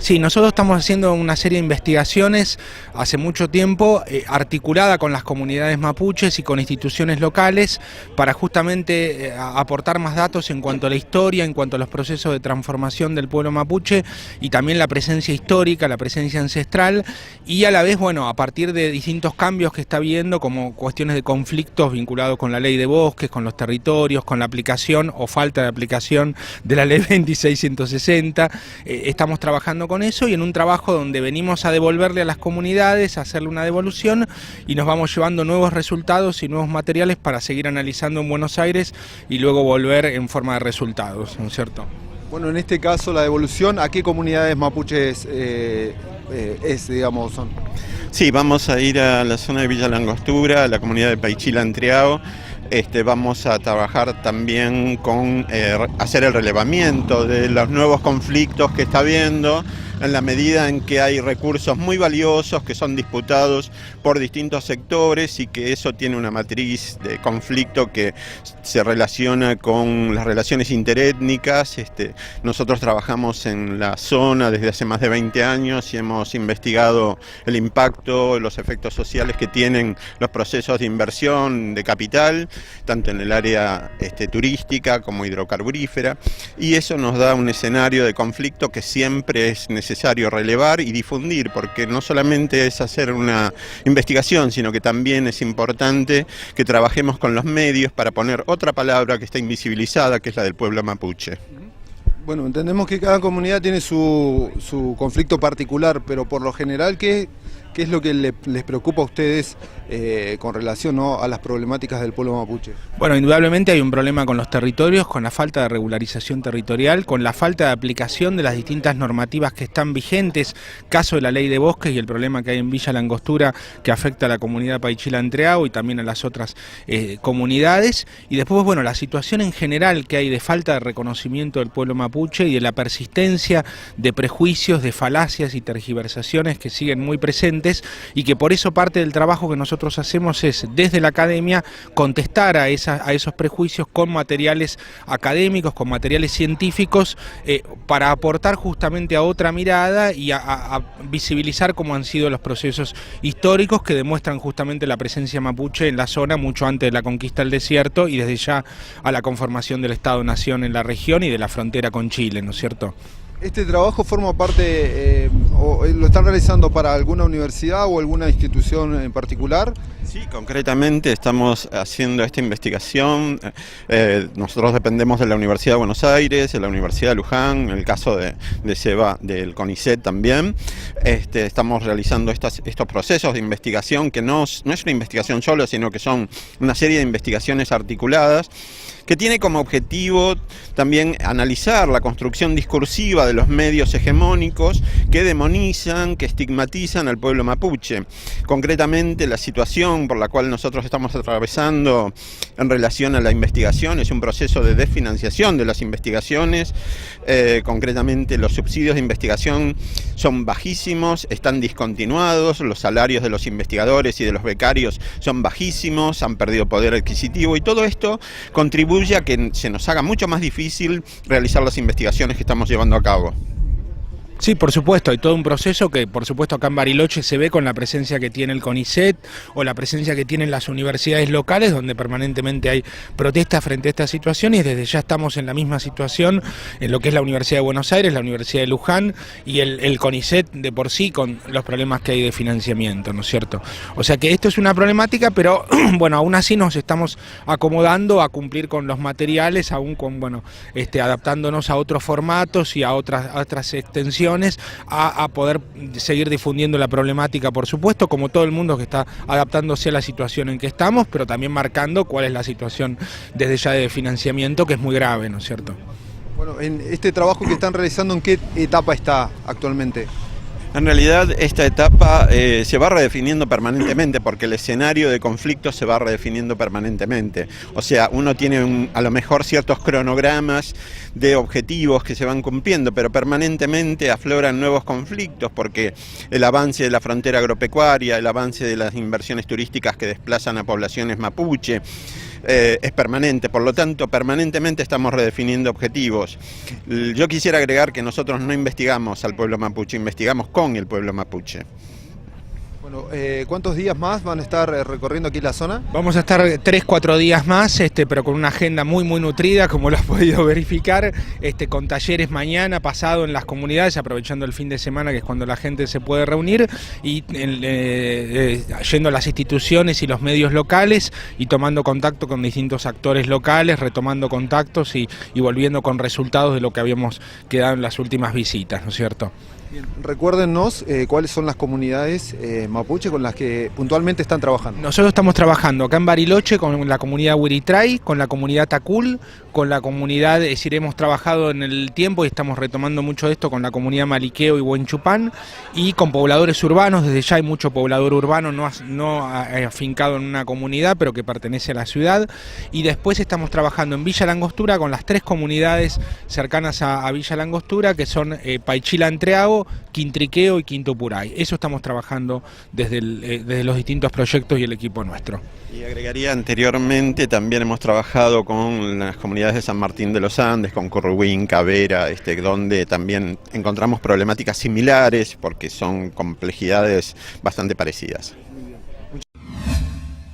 Sí, nosotros estamos haciendo una serie de investigaciones hace mucho tiempo, articulada con las comunidades mapuches y con instituciones locales, para justamente aportar más datos en cuanto a la historia, en cuanto a los procesos de transformación del pueblo mapuche y también la presencia histórica, la presencia ancestral, y a la vez, bueno, a partir de distintos cambios que está habiendo, como cuestiones de conflictos vinculados con la ley de bosques, con los territorios, con la aplicación o falta de aplicación de la ley 2660, estamos trabajando con eso y en un trabajo donde venimos a devolverle a las comunidades, a hacerle una devolución y nos vamos llevando nuevos resultados y nuevos materiales para seguir analizando en Buenos Aires y luego volver en forma de resultados, ¿no es cierto? Bueno, en este caso la devolución, ¿a qué comunidades mapuches digamos, son? Sí, vamos a ir a la zona de Villa Langostura, a la comunidad de Paichila Entreao. Vamos a trabajar también con hacer el relevamiento de los nuevos conflictos que está habiendo, en la medida en que hay recursos muy valiosos que son disputados por distintos sectores y que eso tiene una matriz de conflicto que se relaciona con las relaciones interétnicas. Nosotros trabajamos en la zona desde hace más de 20 años y hemos investigado el impacto, los efectos sociales que tienen los procesos de inversión de capital, tanto en el área turística como hidrocarburífera, y eso nos da un escenario de conflicto que siempre es necesario relevar y difundir, porque no solamente es hacer una investigación, sino que también es importante que trabajemos con los medios para poner otra palabra que está invisibilizada, que es la del pueblo mapuche. Bueno, entendemos que cada comunidad tiene su conflicto particular, pero por lo general, ¿qué es lo que les preocupa a ustedes con relación, ¿no?, a las problemáticas del pueblo mapuche? Bueno, indudablemente hay un problema con los territorios, con la falta de regularización territorial, con la falta de aplicación de las distintas normativas que están vigentes, caso de la ley de bosques y el problema que hay en Villa Langostura que afecta a la comunidad Paichila Entreao y también a las otras comunidades, y después, bueno, la situación en general que hay de falta de reconocimiento del pueblo mapuche y de la persistencia de prejuicios, de falacias y tergiversaciones que siguen muy presentes, y que por eso parte del trabajo que nosotros hacemos es, desde la academia, contestar a esos prejuicios con materiales académicos, con materiales científicos, para aportar justamente a otra mirada y a visibilizar cómo han sido los procesos históricos que demuestran justamente la presencia mapuche en la zona mucho antes de la conquista del desierto y desde ya a la conformación del Estado-Nación en la región y de la frontera con Chile, ¿no es cierto? ¿Este trabajo forma parte, o lo están realizando para alguna universidad o alguna institución en particular? Sí, concretamente estamos haciendo esta investigación. Nosotros dependemos de la Universidad de Buenos Aires, de la Universidad de Luján, en el caso de Seba, del CONICET también. Estamos realizando estos procesos de investigación que no es una investigación solo, sino que son una serie de investigaciones articuladas que tiene como objetivo también analizar la construcción discursiva de los medios hegemónicos que demonizan, que estigmatizan al pueblo mapuche. Concretamente, la situación por la cual nosotros estamos atravesando en relación a la investigación es un proceso de desfinanciación de las investigaciones. Concretamente, los subsidios de investigación son bajísimos, están discontinuados, los salarios de los investigadores y de los becarios son bajísimos, han perdido poder adquisitivo, y todo esto contribuye a que se nos haga mucho más difícil realizar las investigaciones que estamos llevando a cabo. Sí, por supuesto, hay todo un proceso que por supuesto acá en Bariloche se ve con la presencia que tiene el CONICET o la presencia que tienen las universidades locales, donde permanentemente hay protestas frente a esta situación, y desde ya estamos en la misma situación en lo que es la Universidad de Buenos Aires, la Universidad de Luján y el CONICET de por sí, con los problemas que hay de financiamiento, ¿no es cierto? O sea que esto es una problemática, pero bueno, aún así nos estamos acomodando a cumplir con los materiales, aún con, bueno, adaptándonos a otros formatos y a otras extensiones, a poder seguir difundiendo la problemática, por supuesto, como todo el mundo que está adaptándose a la situación en que estamos, pero también marcando cuál es la situación desde ya de financiamiento, que es muy grave, ¿no es cierto? Bueno, en este trabajo que están realizando, ¿en qué etapa está actualmente? En realidad esta etapa se va redefiniendo permanentemente, porque el escenario de conflicto se va redefiniendo permanentemente. O sea, uno tiene a lo mejor ciertos cronogramas de objetivos que se van cumpliendo, pero permanentemente afloran nuevos conflictos, porque el avance de la frontera agropecuaria, el avance de las inversiones turísticas que desplazan a poblaciones mapuche, es permanente, por lo tanto permanentemente estamos redefiniendo objetivos. Yo quisiera agregar que nosotros no investigamos al pueblo mapuche, investigamos con el pueblo mapuche. Bueno, ¿cuántos días más van a estar recorriendo aquí la zona? Vamos a estar 3-4 días más, pero con una agenda muy nutrida, como lo has podido verificar, con talleres mañana, pasado en las comunidades, aprovechando el fin de semana, que es cuando la gente se puede reunir, y yendo a las instituciones y los medios locales y tomando contacto con distintos actores locales, retomando contactos y volviendo con resultados de lo que habíamos quedado en las últimas visitas, ¿no es cierto? Bien, recuérdennos cuáles son las comunidades mapuche con las que puntualmente están trabajando. Nosotros estamos trabajando acá en Bariloche con la comunidad Huiritray, con la comunidad Tacul, con la comunidad, es decir, hemos trabajado en el tiempo y estamos retomando mucho de esto con la comunidad Maliqueo y Huenchupán, y con pobladores urbanos. Desde ya hay mucho poblador urbano no afincado en una comunidad, pero que pertenece a la ciudad. Y después estamos trabajando en Villa Langostura con las 3 comunidades cercanas a Villa Langostura, que son Paichila-Entreago, Quintriqueo y Quinto Puray. Eso estamos trabajando desde los distintos proyectos y el equipo nuestro. Y agregaría, anteriormente también hemos trabajado con las comunidades de San Martín de los Andes, con Curruín, Cavera, donde también encontramos problemáticas similares porque son complejidades bastante parecidas.